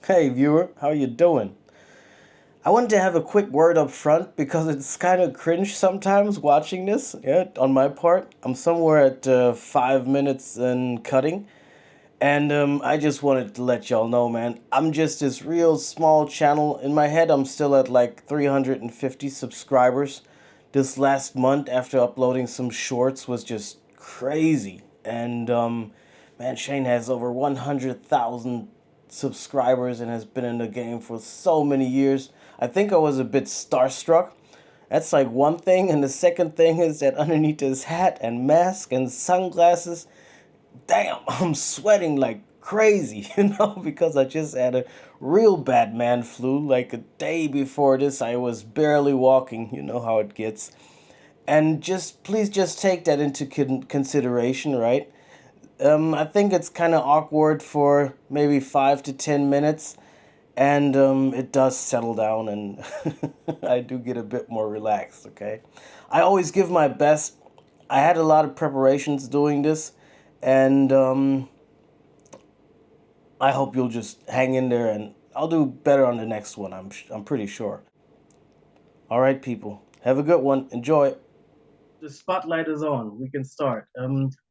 Hey viewer, how you doing? I wanted to have a quick word up front because it's kind of cringe sometimes watching this. Yeah, on my part, I'm somewhere at 5 minutes and cutting, and I just wanted to let y'all know, man. I'm just this real small channel. In my head, I'm still at like 350 subscribers. This last month, after uploading some shorts, was just crazy, and man, Shane has over 100,000 subscribers and has been in the game for so many years. I think I was a bit starstruck. That's like one thing, and the second thing is that underneath his hat and mask and sunglasses, damn, I'm sweating like crazy, because I just had a real bad man flu. Like a day before this, I was barely walking. You know how it gets. And just please just take that into consideration, right? I think it's kind of awkward for maybe 5 to 10 minutes, and it does settle down, and I do get a bit more relaxed. Okay, I always give my best. I had a lot of preparations doing this, and I hope you'll just hang in there, and I'll do better on the next one. I'm pretty sure. All right, people, have a good one. Enjoy. The spotlight is on. We can start.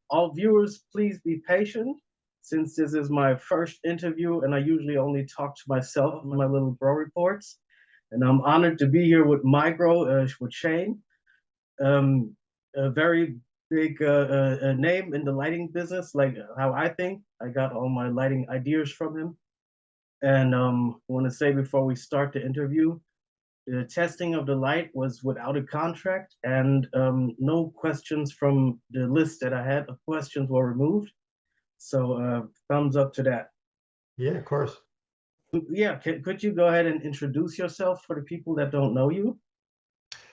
All viewers, please be patient since this is my first interview and I usually only talk to myself in my little bro reports. And I'm honored to be here with MIGRO, with Shane, um, a very big name in the lighting business, like how I think. I got all my lighting ideas from him. And I want to say before we start the interview, the testing of the light was without a contract, and no questions from the list that I had of questions were removed. So thumbs up to that. Yeah, of course. Yeah, could you go ahead and introduce yourself for the people that don't know you?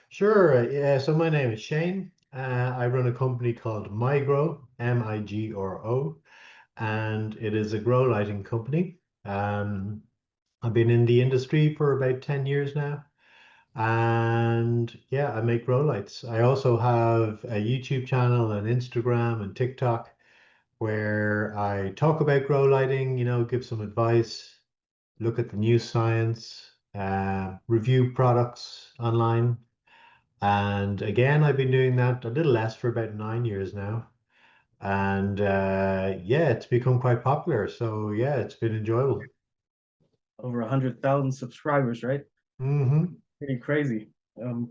Sure. Yeah, so my name is Shane. I run a company called MIGRO, MIGRO, and it is a grow lighting company. Um, I've been in the industry for about 10 years now. And yeah, I make grow lights. I also have a YouTube channel and Instagram and TikTok where I talk about grow lighting, give some advice, look at the new science, review products online. And again, I've been doing that a little less for about 9 years now. And yeah, it's become quite popular. So yeah, it's been enjoyable. Over 100,000 subscribers, right? Hmm. Pretty crazy. Um,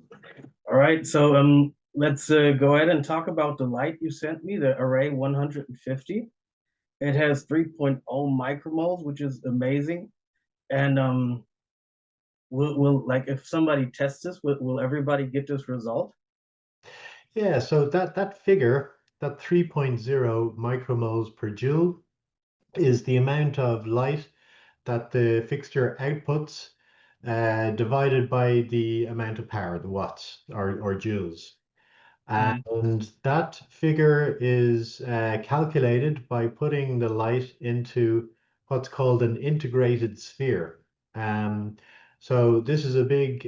all right, so let's go ahead and talk about the light you sent me, the Array 150. It has 3.0 micromoles, which is amazing. And will like if somebody tests this, will everybody get this result? Yeah, so that figure, that 3.0 micromoles per joule, is the amount of light that the fixture outputs divided by the amount of power, the watts or joules. Mhm. And that figure is calculated by putting the light into what's called an integrated sphere. Um, so this is a big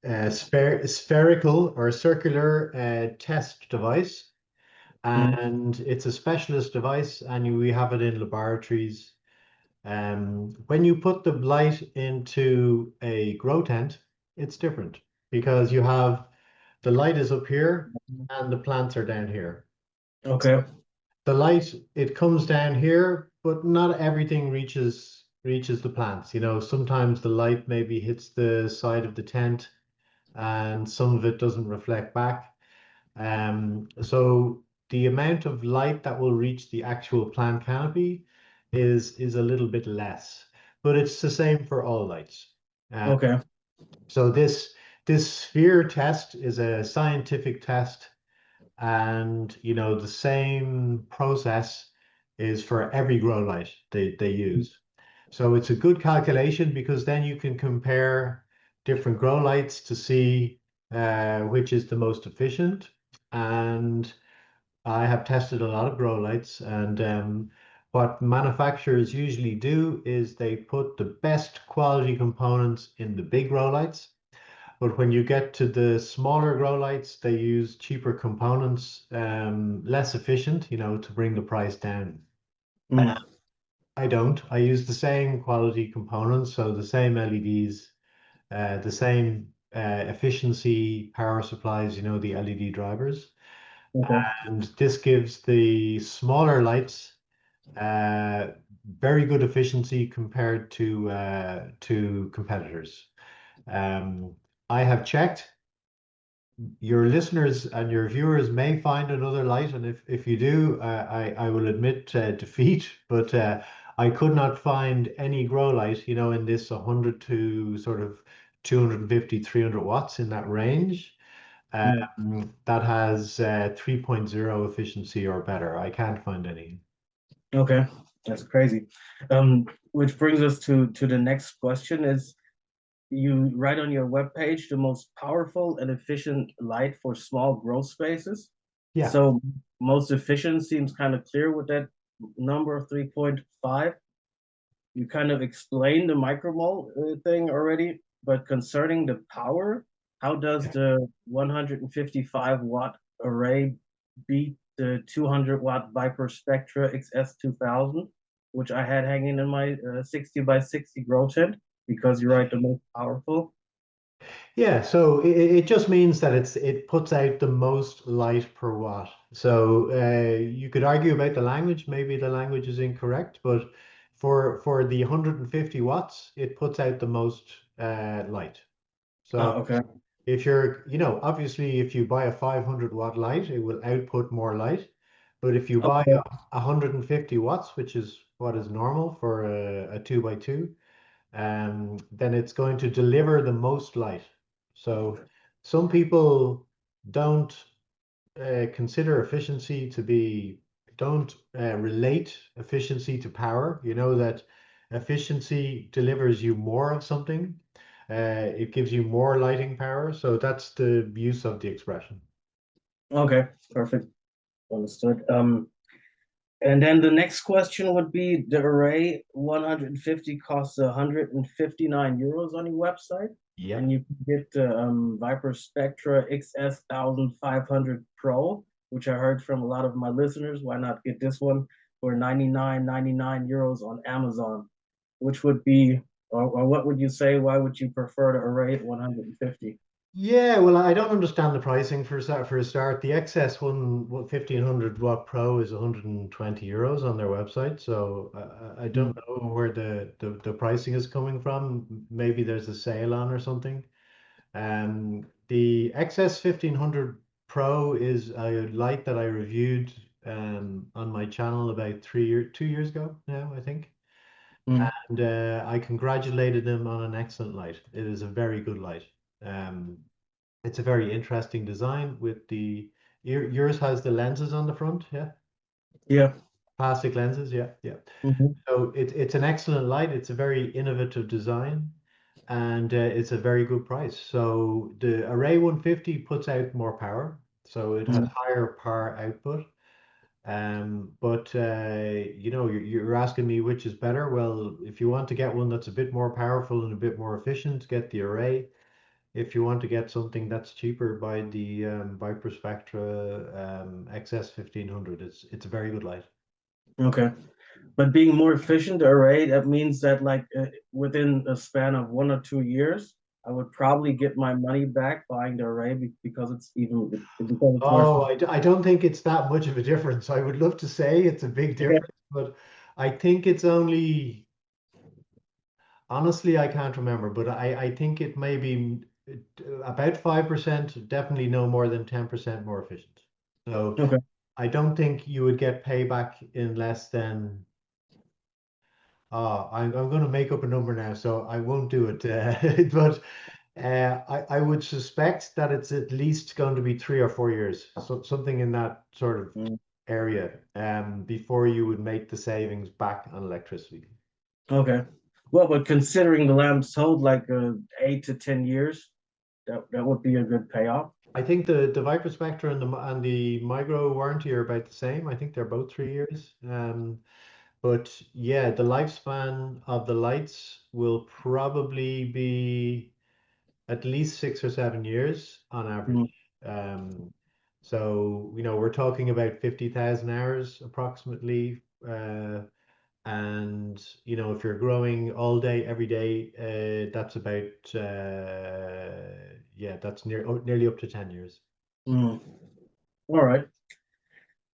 spherical or circular test device, Mhm. and it's a specialist device, and we have it in laboratories. When you put the light into a grow tent, it's different because you have the light is up here and the plants are down here. Okay. The light, it comes down here, but not everything reaches the plants. Sometimes the light maybe hits the side of the tent and some of it doesn't reflect back. So the amount of light that will reach the actual plant canopy is a little bit less, but it's the same for all lights. Uh, Okay. so this sphere test is a scientific test, and the same process is for every grow light they use. So it's a good calculation because then you can compare different grow lights to see which is the most efficient. And I have tested a lot of grow lights, and what manufacturers usually do is they put the best quality components in the big grow lights. But when you get to the smaller grow lights, they use cheaper components, less efficient, to bring the price down. Mm. I don't. I use the same quality components, so the same LEDs, the same efficiency power supplies, the LED drivers. Okay. And this gives the smaller lights uh, very good efficiency compared to competitors. Um, I have checked. Your listeners and your viewers may find another light, and if you do, I will admit defeat, but I could not find any grow light, in this 100 to sort of 250, 300 watts in that range, Mm. that has 3.0 efficiency or better. I can't find any. Okay, that's crazy. Which brings us to the next question is you write on your webpage the most powerful and efficient light for small growth spaces. Yeah. So most efficient seems kind of clear with that number of 3.5. You kind of explained the micromole thing already, but concerning the power, how does the 155-watt array beat the 200-watt Viper Spectra XS 2000, which I had hanging in my 60 by 60 grow tent because you're right, the most powerful? Yeah, so it just means that it puts out the most light per watt. So you could argue about the language. Maybe the language is incorrect, but for the 150 watts, it puts out the most light. So Ah, okay. if obviously if you buy a 500-watt light, it will output more light. But if you buy Okay. a 150 watts, which is what is normal for a 2 by 2, then it's going to deliver the most light. So some people don't consider efficiency to be, don't relate efficiency to power. You know that efficiency delivers you more of something. It gives you more lighting power. So that's the use of the expression. Okay. Perfect. Understood. And then the next question would be the array 150 costs 159 euros on your website, Yeah. and you can get the Viper Spectra XS 1500 Pro, which I heard from a lot of my listeners. Why not get this one for 99.99 euros on Amazon, which would be, or what would you say? Why would you prefer the array at 150? Yeah, well, I don't understand the pricing for a start. The XS one, 1500-watt Pro is 120 euros on their website. So I don't Mm. know where the pricing is coming from. Maybe there's a sale on or something. The XS 1500 Pro is a light that I reviewed on my channel about 2 years ago now, I think. Mm. And I congratulated them on an excellent light. It is a very good light. Um, it's a very interesting design with yours has the lenses on the front, yeah, Yeah. plastic lenses, yeah, yeah. Mhm. So it's an excellent light. It's a very innovative design, and it's a very good price. So the Array 150 puts out more power, so it has Mm. higher power output. But you're asking me which is better. Well, if you want to get one that's a bit more powerful and a bit more efficient, get the Array. If you want to get something that's cheaper, buy the Viper Spectra XS 1500. It's a very good light. Okay. But being more efficient array, that means that like within a span of 1 or 2 years, I would probably get my money back buying the array because because it's more Oh, efficient. I don't think it's that much of a difference. I would love to say it's a big Okay. difference, but I think it's only, honestly, I can't remember, but I think it may be about 5%, definitely no more than 10% more efficient. So Okay. I don't think you would get payback in less than, I'm going to make up a number now, so I won't do it. But I would suspect that it's at least going to be 3 or 4 years, so something in that sort of Mm. area, before you would make the savings back on electricity. Okay. Well, but considering the lamps hold like 8 to 10 years, that would be a good payoff. I think the Viper Spectre and the Micro warranty are about the same. I think they're both 3 years. But yeah, the lifespan of the lights will probably be at least 6 or 7 years on Mm. average. Um, so we're talking about 50,000 hours approximately, And if you're growing all day, every day, that's about yeah, that's nearly up to 10 years. Mm. All right.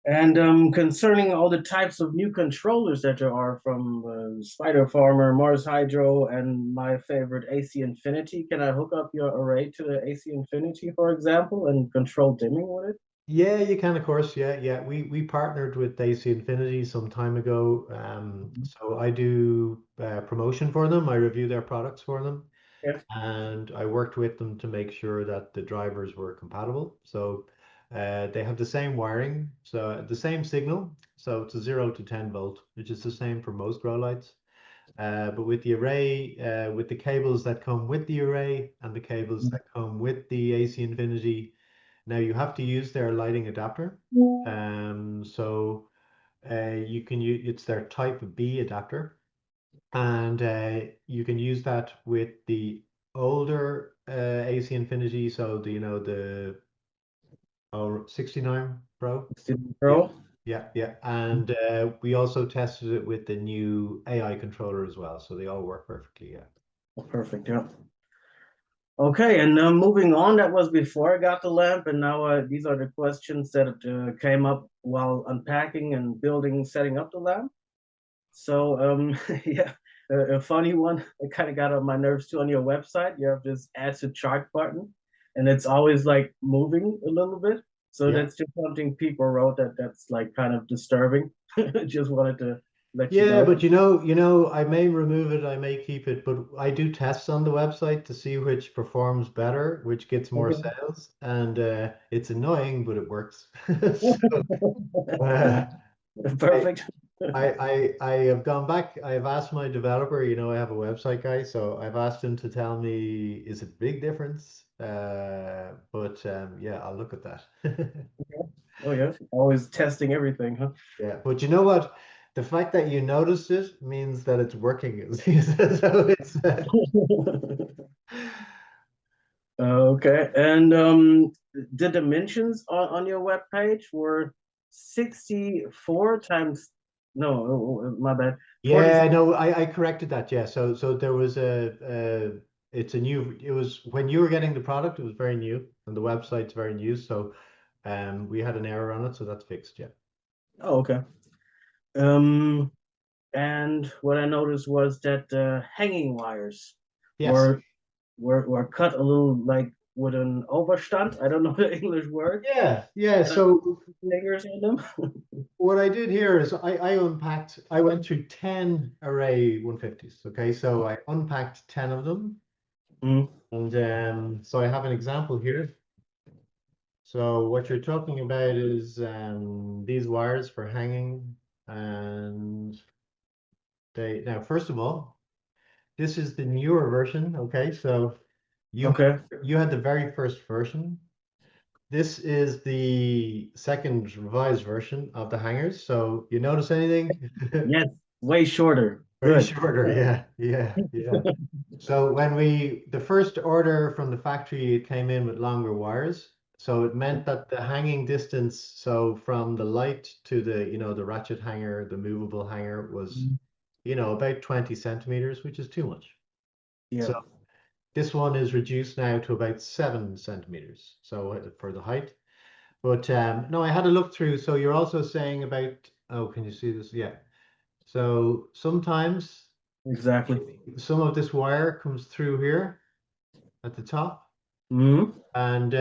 And concerning all the types of new controllers that there are from Spider Farmer, Mars Hydro, and my favorite AC Infinity, can I hook up your array to the AC Infinity, for example, and control dimming with it? Yeah, you can, of course. Yeah, yeah. We partnered with AC Infinity some time ago. So I do promotion for them. I review their products for them, Yeah. and I worked with them to make sure that the drivers were compatible. So they have the same wiring, so the same signal. So it's a 0 to 10 volt, which is the same for most grow lights. But with the array, with the cables that come with the array and the cables that come with the AC Infinity, now you have to use their lighting adapter. So you can use it's their Type B adapter, and you can use that with the older AC Infinity. So the 69 Pro. Yeah, Pro? yeah. And we also tested it with the new AI controller as well. So they all work perfectly. Yeah. Oh, perfect. Yeah. Okay, and moving on, that was before I got the lamp, and now these are the questions that came up while unpacking and building, setting up the lamp. So, yeah, a funny one that kind of got on my nerves too on your website. You have this add to chart button, and it's always like moving a little bit. So Yeah. that's just something people wrote that's like kind of disturbing. Just wanted to let you Yeah, know. but I may remove it, I may keep it, but I do tests on the website to see which performs better, which gets more Okay. sales, and it's annoying, but it works. So, uh, I, Perfect. I have gone back. I've asked my developer. I have a website guy, so I've asked him to tell me is it a big difference? But yeah, I'll look at that. Oh yeah, always testing everything, huh? Yeah, but you know what? The fact that you noticed it means that it's working. So it's Okay, and the dimensions on your web page were 64 times, no, my bad, yeah, 46. no, I corrected that. Yeah, so there was it's a new. It was when you were getting the product, it was very new, and the website's very new. So we had an error on it, so that's fixed. Yeah. Oh, okay. Um, and what I noticed was that hanging wires Yes. were were cut a little like with an overstand. I don't know the English word. Yeah, yeah. And I So put fingers in them. what I did here is I unpacked. I went through 10 array 150s. Okay, so I unpacked 10 of them, Mm, and so I have an example here. So what you're talking about is these wires for hanging, and they now first of all, this is the newer version. Okay, so you had okay. you had the very first version. This is the second revised version of the hangers. So you notice anything? Yes, way shorter. Very Good. shorter. Yeah, yeah, yeah. So the first order from the factory, it came in with longer wires. So it meant that the hanging distance, so from the light to the ratchet hanger, the movable hanger was, about 20 centimeters, which is too much. Yeah, So this one is reduced now to about 7 centimeters. So for the height. But no, I had a look through. So you're also saying about, oh, can you see this? Yeah. So sometimes exactly. some of this wire comes through here at the top, Hmm. and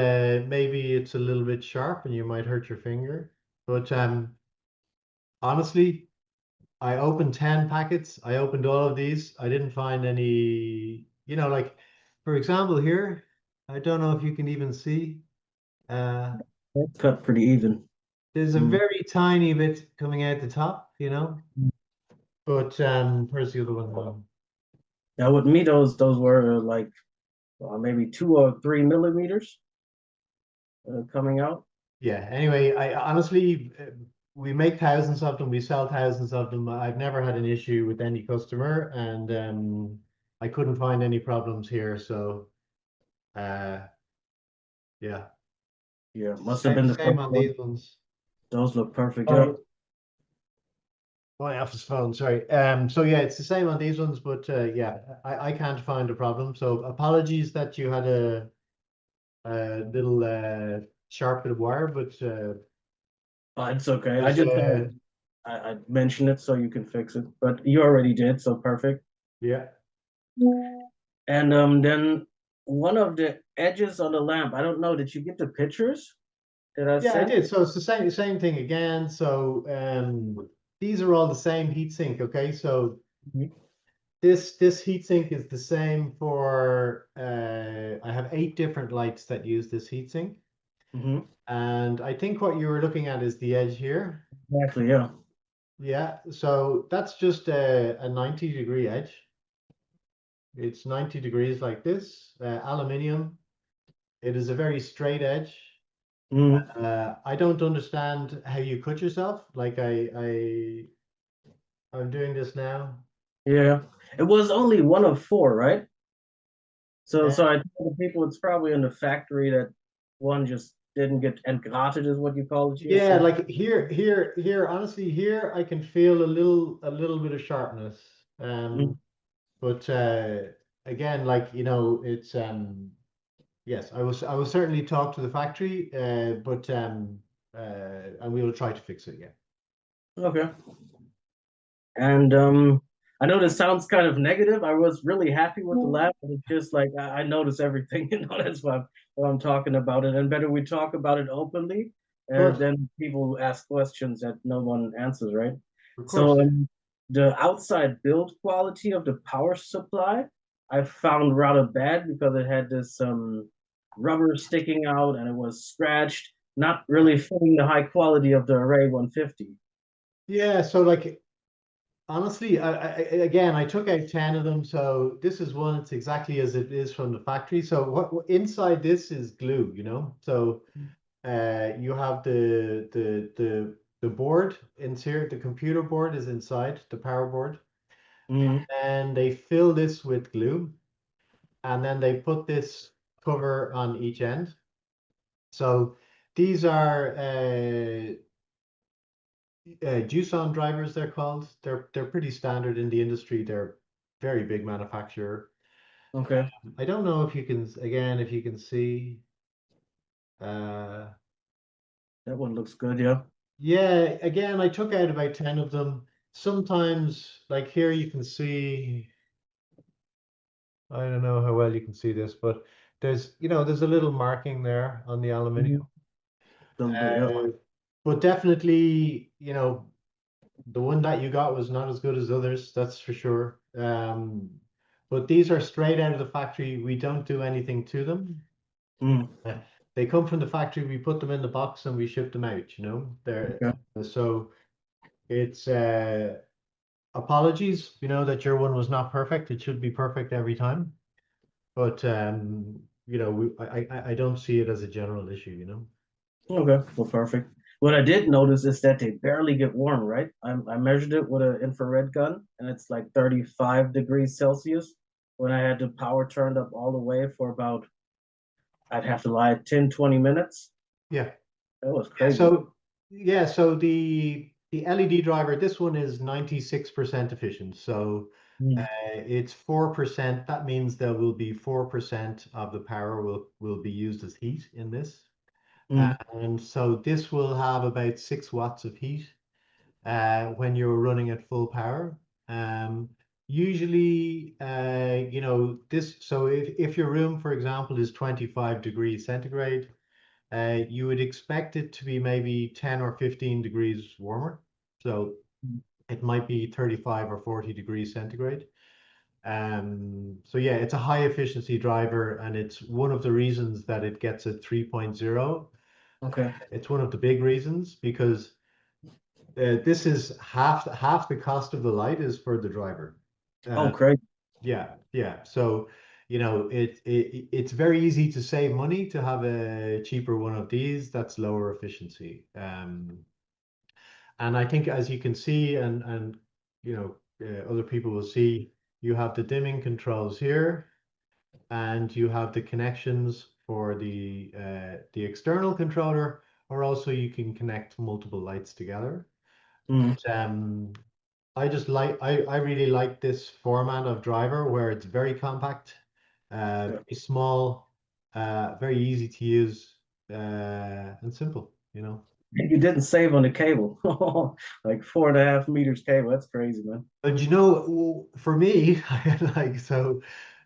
maybe it's a little bit sharp and you might hurt your finger. But honestly, I opened 10 packets. I opened all of these. I didn't find any, like for example here, I don't know if you can even see, uh, That's cut pretty even. there's a Mm. very tiny bit coming out the top. But where's the other one? Now with me, those were like maybe 2 or 3 millimeters coming out. Yeah. Anyway, I honestly, we make thousands of them. We sell thousands of them. I've never had an issue with any customer, and I couldn't find any problems here. So, uh, yeah. Yeah, must have Same, been the same first on one. these ones. Those look perfect. All Yeah. right. My office phone, sorry. So yeah, it's the same on these ones, but yeah, I can't find a problem. So apologies that you had a little sharp bit of wire, but Oh, it's okay. I there's just thought I mentioned it so you can fix it, but you already did, so perfect. yeah. And then one of the edges on the lamp, I don't know, did you get the pictures that I Yeah, I sent? did. So it's the same thing again. So these are all the same heatsink, okay? So this heatsink is the same for I have 8 different lights that use this heatsink. Mm-hmm. And I think what you were looking at is the edge here. Exactly, yeah. Yeah, so that's just a 90-degree edge. It's 90 degrees like this, aluminium. It is a very straight edge. Mm, I don't understand how you cut yourself. Like I'm doing this now. yeah. It was only one of four, right? So Uh, so I told the people it's probably in the factory that one just didn't get entgrated is what you call it, you yeah, said. like here, honestly, here I can feel a little bit of sharpness. Mm, But again, like it's yes, I will certainly talk to the factory, but and we will try to fix it. Yeah. okay. And I know this sounds kind of negative. I was really happy with the lab, but it's just like I notice everything, that's why I'm talking about it. And better we talk about it openly, Of course, than people ask questions that no one answers, right? of course. So the outside build quality of the power supply I found rather bad because it had this rubber sticking out and it was scratched, not really fitting the high quality of the Array 150. Yeah. So like honestly, again, I took out 10 of them. So this is one. It's exactly as it is from the factory. So what inside this is glue. So you have the board in here. The computer board is inside the power board, Mm, and they fill this with glue. And then they put this cover on each end. So these are JUSON drivers, they're called. They're pretty standard in the industry. They're very big manufacturer. okay. I don't know if you can, again, if you can see. Uh, That one looks good, yeah. yeah, again, I took out about 10 of them. Sometimes, like here, you can see, I don't know how well you can see this, but there's a little marking there on the aluminium. Mhm. A little bit, yeah. Uh, but definitely, the one that you got was not as good as others, that's for sure. But these are straight out of the factory. We don't do anything to them. Mm, Uh, They come from the factory. We put them in the box and we ship them out. They're okay. so it's apologies. That your one was not perfect. It should be perfect every time. But I don't see it as a general issue. Okay, well, perfect. What I did notice is that they barely get warm, right? I measured it with an infrared gun, and it's like 35 degrees Celsius. When I had the power turned up all the way for about, I'd have to lie, 10, 20 minutes. Yeah. That was Yeah, crazy. so the LED driver, this one is 96% efficient. So Mm, it's 4%. That means there will be 4% of the power will be used as heat in this. mm, And so this will have about 6 watts of heat when you're running at full power. Um, Usually, so if your room, for example, is 25 degrees centigrade, you would expect it to be maybe 10 or 15 degrees warmer. So mm. it might be 35 or 40 degrees centigrade. So yeah, it's a high efficiency driver, and it's one of the reasons that it gets a 3.0. Okay. It's one of the big reasons because this is half the cost of the light is for the driver. Oh, Uh, crazy. yeah, yeah. So, it's very easy to save money to have a cheaper one of these that's lower efficiency. And I think as you can see, and other people will see, you have the dimming controls here, and you have the connections for the external controller, or also you can connect multiple lights together. Mm, Um, I really like this format of driver where it's very compact, Yeah. very small, very easy to use, and simple, you know. You didn't save on the cable. Like 4.5 meters cable. That's crazy, man. And you know, for me, like so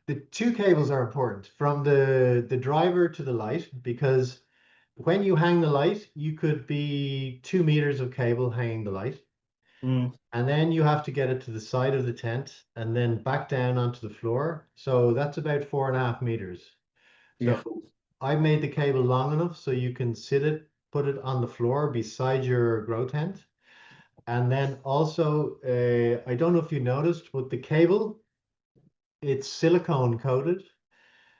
the two cables are important from the driver to the light because when you hang the light, you could be 2 meters of cable hanging the light. Mm, And then you have to get it to the side of the tent and then back down onto the floor. So that's about 4.5 meters. So yeah. I made the cable long enough so you can put it on the floor beside your grow tent. And then also, I don't know if you noticed, but the cable, it's silicone coated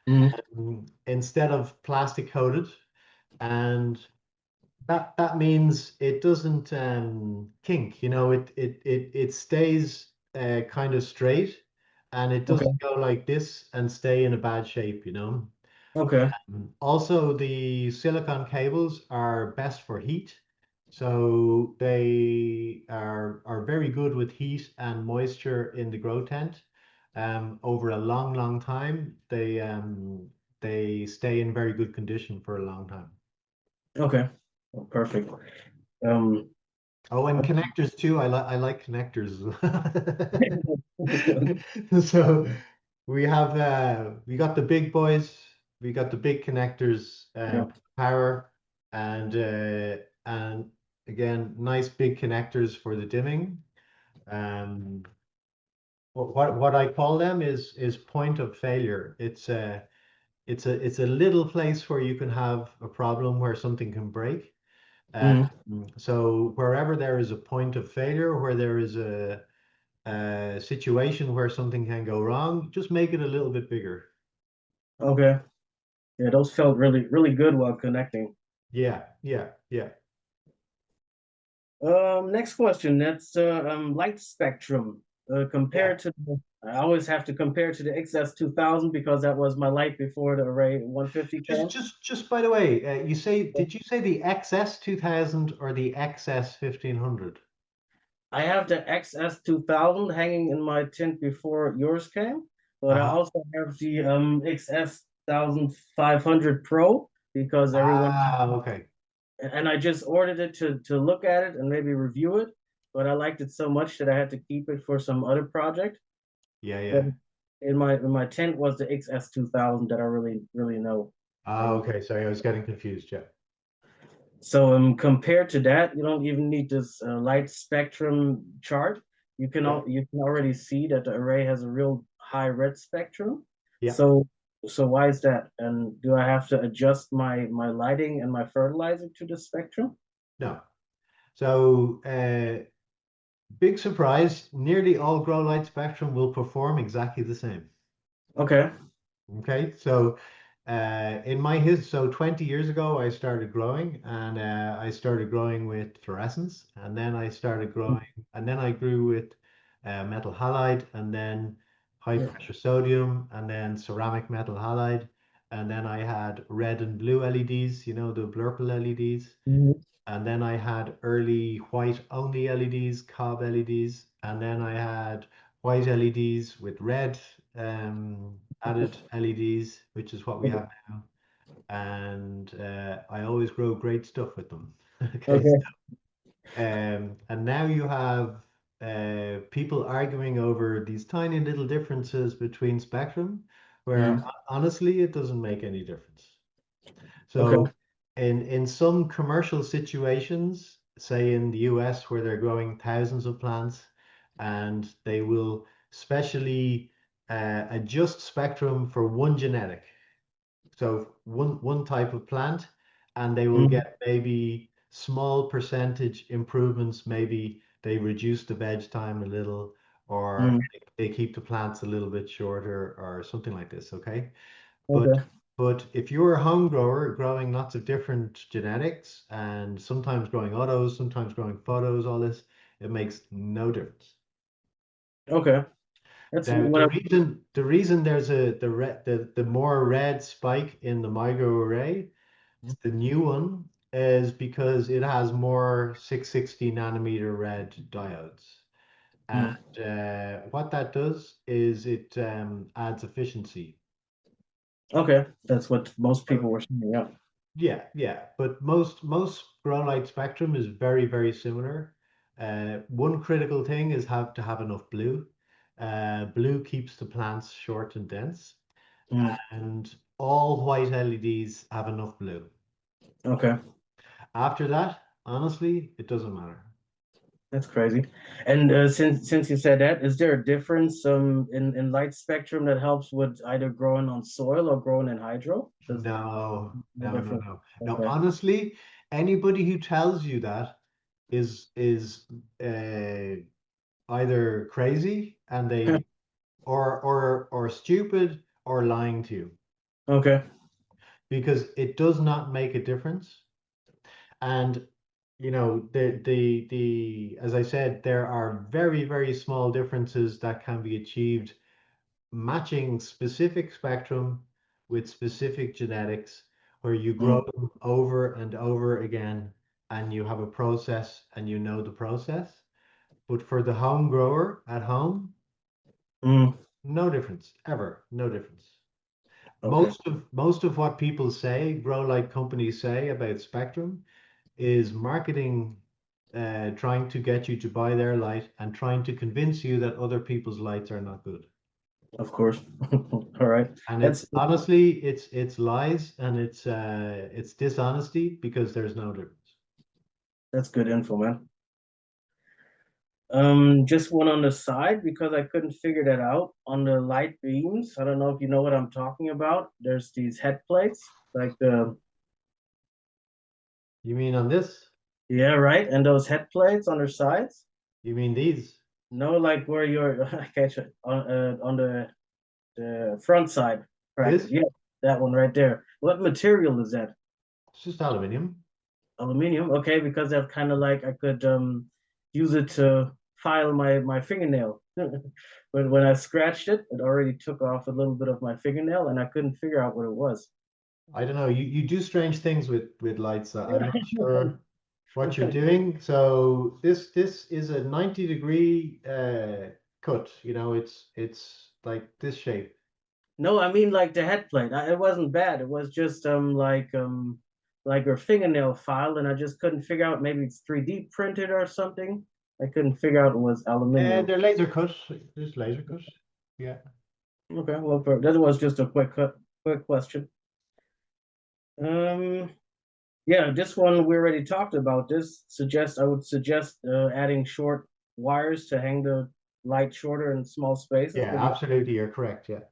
Mm, instead of plastic coated. And that means it doesn't kink, you know, it stays kind of straight and it okay. doesn't go like this and stay in a bad shape, you know. Okay. Also, the silicon cables are best for heat. So they are very good with heat and moisture in the grow tent. Over a long, long time, they stay in very good condition for a long time. Okay. Oh, perfect. Um, Oh, and connectors too. I like connectors. So we got the big boys, we got the big connectors, yeah. power, and again nice big connectors for the dimming. Um, what I call them is point of failure. It's a little place where you can have a problem where something can break. Mm, So wherever there is a point of failure, where there is a situation where something can go wrong, just make it a little bit bigger. okay. Yeah, those felt really, really good while connecting. Yeah, yeah, yeah, Next question. That's light spectrum. yeah. Compared to I always have to compare to the XS 2000 because that was my light before the Array 150 came. Just by the way, did you say the XS 2000 or the XS 1500? I have the XS 2000 hanging in my tent before yours came, but I Uh-huh. also have the XS 1500 Pro because everyone Okay. and I just ordered it to look at it and maybe review it, but I liked it so much that I had to keep it for some other project. Yeah, But yeah. in my tent was the XS 2000 that I really know. And Okay. Sorry, I was getting confused. Yeah, so compared to that, you don't even need this light spectrum chart. yeah, You can already see that the array has a real high red spectrum. yeah. So why is that? And do I have to adjust my lighting and my fertilizer to the spectrum? No. So, big surprise, nearly all grow light spectrum will perform exactly the same. Okay. Okay, so in my his so 20 years ago I started growing and I started growing with fluorescence and then I started growing and then I grew with metal halide and then high Yeah. pressure sodium and then ceramic metal halide and then I had red and blue LEDs, you know, the blurple LEDs. Mhm. And then I had early white only LEDs, cob LEDs, and then I had white LEDs with red added LEDs, which is what we Okay. have now. And I always grow great stuff with them. Okay, Okay. and now you have people arguing over these tiny little differences between spectrum, where Mm. honestly it doesn't make any difference. Okay. So in some commercial situations, say in the US where they're growing thousands of plants and they will specially adjust spectrum for one genetic. So one type of plant and they will Mm. get maybe small percentage improvements. Maybe they reduce the veg time a little or Mm. they keep the plants a little bit shorter or something like this, okay? But Okay. but if you're a home grower growing lots of different genetics and sometimes growing autos, sometimes growing photos, all this, it makes no difference. Okay. That's Now what I. the reason there's the more red spike in the MIGRO array, the new one, is because it has more 660 nanometer red diodes. And Mm. what that does is it adds efficiency. Okay, that's what most So, people were saying. Yeah. yeah, yeah, but most grow light spectrum is very, very similar. One critical thing is have to have enough blue. Blue keeps the plants short and dense, Mm. and all white LEDs have enough blue. Okay, After that, honestly, it doesn't matter. that's crazy. And since you said that, is there a difference in light spectrum that helps with either growing on soil or growing in hydro? There's No, no no, no, difference. no. No, Okay. honestly, anybody who tells you that is uh, either crazy and they or stupid or lying to you Okay. because it does not make a difference. And the as I said, there are very, very small differences that can be achieved matching specific spectrum with specific genetics where you grow Mm. them over and over again and you have a process and you know the process. But for the home grower at home, Mm. no difference, ever, no difference. Okay. Most of what people say, grow light companies say about Spectrum is marketing, trying to get you to buy their light and trying to convince you that other people's lights are not good. Of course. All right. And it's That's honestly, it's lies and it's dishonesty because there's no difference. that's good info, man. Just one on the side because I couldn't figure that out on the light beams. I don't know if you know what I'm talking about. There's these head plates, like the You mean on this? yeah, right, and those head plates on their sides. You mean these? No, like where you're I catch it on the front side bracket. This? Yeah, that one right there. What material is that? It's just aluminium. Aluminum. Okay, because that's kind of like I could use it to file my fingernail. When I scratched it, it already took off a little bit of my fingernail, and I couldn't figure out what it was. I don't know. You do strange things with lights. I'm not sure what you're doing. So this is a 90-degree cut. It's like this shape. No, I mean like the head plate. It wasn't bad. It was just like a fingernail file, and I just couldn't figure out. Maybe it's 3D printed or something. I couldn't figure out it was And aluminum. they're laser cut. Just laser cut. Yeah. Okay, well, that was just a quick question. Um, yeah, this one we already talked about. This suggest I would suggest adding short wires to hang the light shorter in small spaces Yeah, would be absolutely. You're correct. Yeah.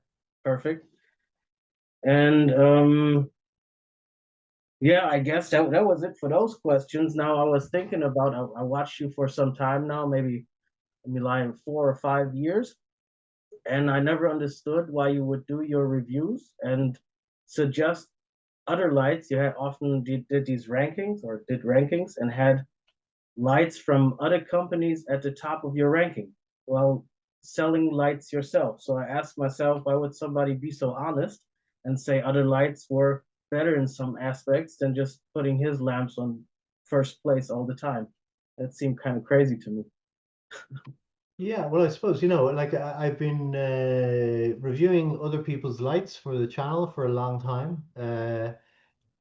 perfect. And yeah, I guess that was it for those questions. Now I was thinking about I watched you for some time now, maybe like 4 or 5 years, and I never understood why you would do your reviews and suggest other lights. You had often did these rankings or did rankings and had lights from other companies at the top of your ranking while selling lights yourself. So I asked myself, why would somebody be so honest and say other lights were better in some aspects than just putting his lamps on first place all the time? That seemed kind of crazy to me. Yeah, well, I suppose, like I've been reviewing other people's lights for the channel for a long time.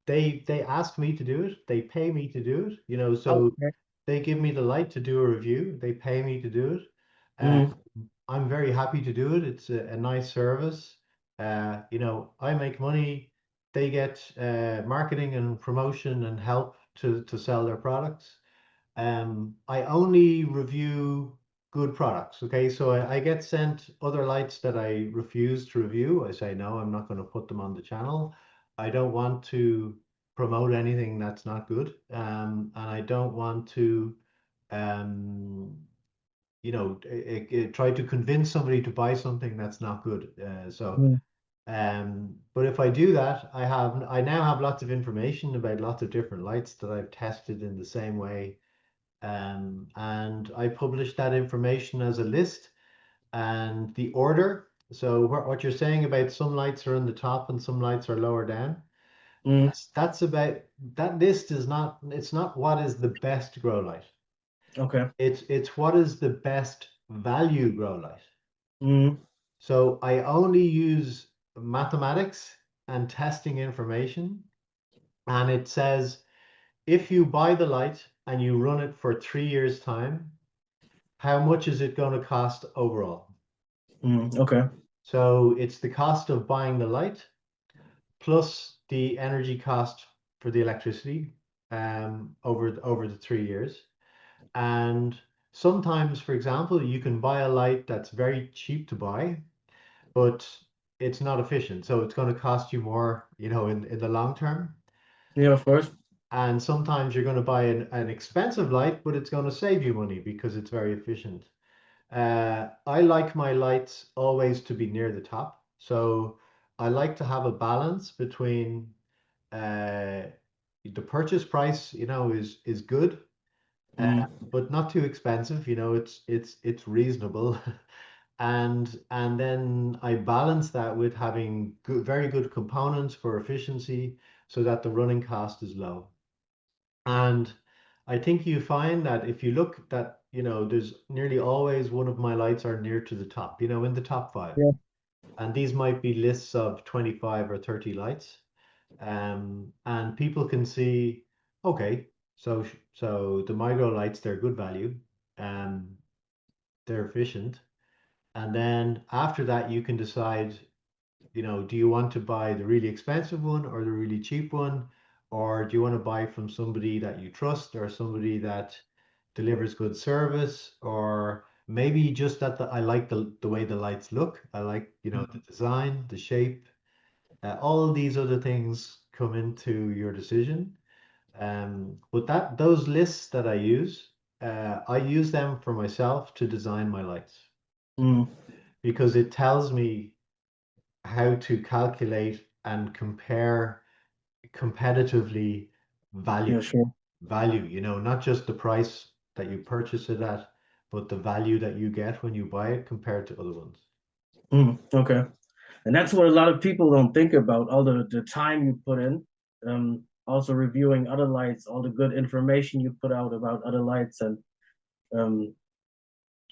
They ask me to do it. They pay me to do it, so Okay. they give me the light to do a review. They pay me to do it. Uh, Mm, I'm very happy to do it. It's a nice service. I make money. They get marketing and promotion and help to sell their products. I only review good products. Okay, so I get sent other lights that I refuse to review. I say no, I'm not going to put them on the channel. I don't want to promote anything that's not good. And I don't want to, um, try to convince somebody to buy something that's not good. mm, But if I do that, I now have lots of information about lots of different lights that I've tested in the same way, and I publish that information as a list and the order. So what you're saying about some lights are on the top and some lights are lower down, mm, that's about that list is not, it's not what is the best grow light. okay. It's what is the best value grow light. Mm, So I only use mathematics and testing information. And it says if you buy the light and you run it for 3 years' time, how much is it going to cost overall? okay. So it's the cost of buying the light plus the energy cost for the electricity over the 3 years. And sometimes, for example, you can buy a light that's very cheap to buy, but it's not efficient. So it's going to cost you more, in the long term. Yeah, of course. And sometimes you're going to buy an expensive light, but it's going to save you money because it's very efficient. I like my lights always to be near the top. So I like to have a balance between uh, the purchase price, is good, but not too expensive. It's reasonable. And then I balance that with having good, very good components for efficiency so that the running cost is low. And I think you find that if you look that, there's nearly always one of my lights are near to the top, in the top five. Yeah. And these might be lists of 25 or 30 lights. And people can see, okay, so the micro lights, they're good value. Um, they're efficient. And then after that, you can decide, do you want to buy the really expensive one or the really cheap one? Or do you want to buy from somebody that you trust or somebody that delivers good service? Or maybe just that I like the way the lights look. I like, the design, the shape. All of these other things come into your decision. But those lists that I use them for myself to design my lights Mm, because it tells me how to calculate and compare competitively yeah, value. sure. Value, not just the price that you purchase it at, but the value that you get when you buy it compared to other ones. Okay. And that's what a lot of people don't think about, all the time you put in. Also reviewing other lights, all the good information you put out about other lights, and um,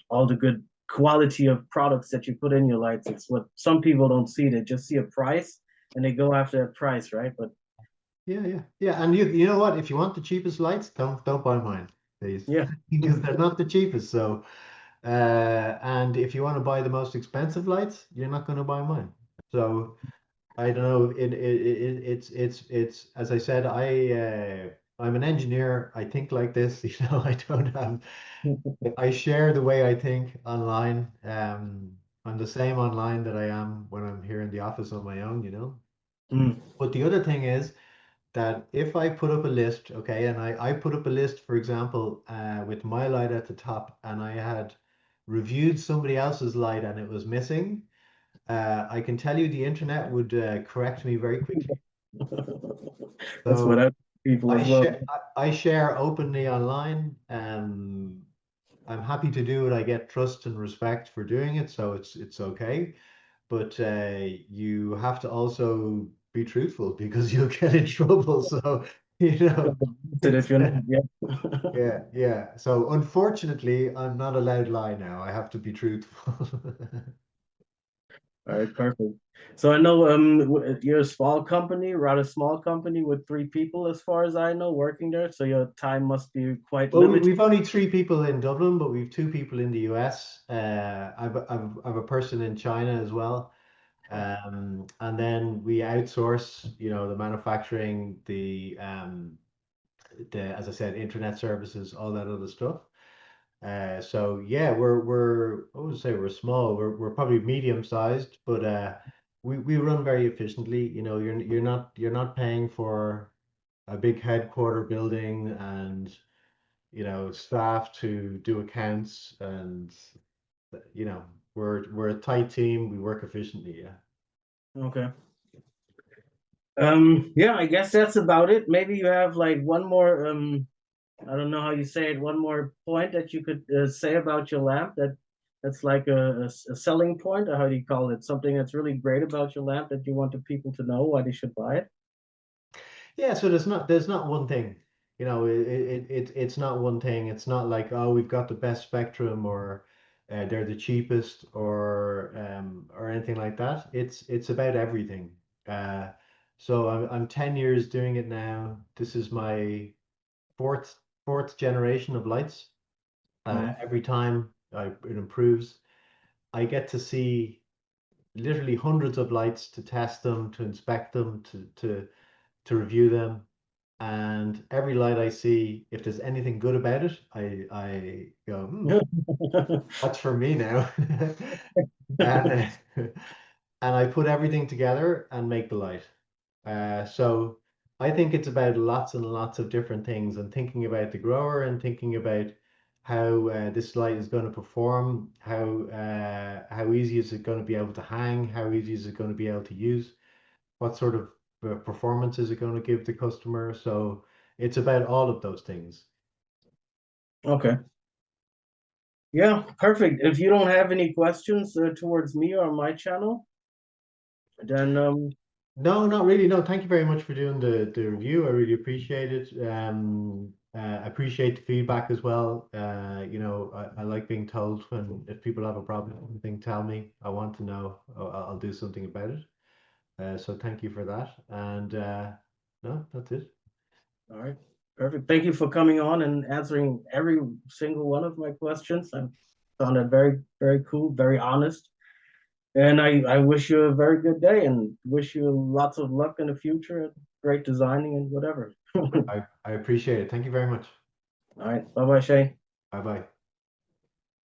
all the good quality of products that you put in your lights. It's what some people don't see. They just see a price and they go after that price, right? But Yeah, yeah, yeah. And you know what? If you want the cheapest lights, don't buy mine, please, yeah, because they're not the cheapest. So, and if you want to buy the most expensive lights, you're not going to buy mine. So I don't know. It's as I said, I'm an engineer. I think like this. I don't have. I share the way I think online. I'm the same online that I am when I'm here in the office on my own. mm, But the other thing is that if I put up a list, okay, and I put up a list, for example, with my light at the top, and I had reviewed somebody else's light and it was missing, I can tell you the internet would correct me very quickly. that's what So I people I as well. share I share openly online. I'm happy to do it. I get trust and respect for doing it, so it's okay. But you have to also be truthful because you'll get in trouble. So it's If you're not, yeah. yeah, yeah. So unfortunately, I'm not allowed to lie now. I have to be truthful. All right, perfect. So I know you're a small company, rather small company with three people, as far as I know, working there. So your time must be quite Well, limited. we've only three people in Dublin, but we've two people in the US. I've a person in China as well. And then we outsource, the manufacturing, as I said, internet services, all that other stuff. So yeah, I would say we're small. We're probably medium sized, but we run very efficiently. You're not paying for a big headquarter building and staff to do accounts and you know we're a tight team. We work efficiently. Yeah. Okay. Yeah, I guess that's about it. Maybe you have like one more, I don't know how you say it, one more point that you could say about your lamp that's like a selling point, or how do you call it? Something that's really great about your lamp that you want the people to know why they should buy it. Yeah, so there's not one thing. It's not one thing. It's not like, oh, we've got the best spectrum or they're the cheapest or anything like that. It's about everything. Uh, so I'm 10 years doing it now. This is my fourth fourth generation of lights. Mm. Every time it improves, I get to see literally hundreds of lights to test them, to inspect them, to review them. And every light I see, if there's anything good about it, I go, that's for me now. And and I put everything together and make the light. So I think it's about lots and lots of different things and thinking about the grower and thinking about how this light is going to perform, how easy is it going to be able to hang, how easy is it going to be able to use, what sort of performance is it going to give the customer. So it's about all of those things. Okay. Yeah, perfect. If you don't have any questions towards me or my channel, then No, not really. No, thank you very much for doing the review. I really appreciate it. I appreciate the feedback as well. I like being told when if people have a problem, anything, tell me. I want to know. I'll do something about it. So thank you for that. And no, that's it. all right. Perfect. Thank you for coming on and answering every single one of my questions. I found it very, very cool, very honest. And I wish you a very good day and wish you lots of luck in the future, great designing and whatever. All I appreciate it. Thank you very much. right. Bye bye, Shay. Bye bye.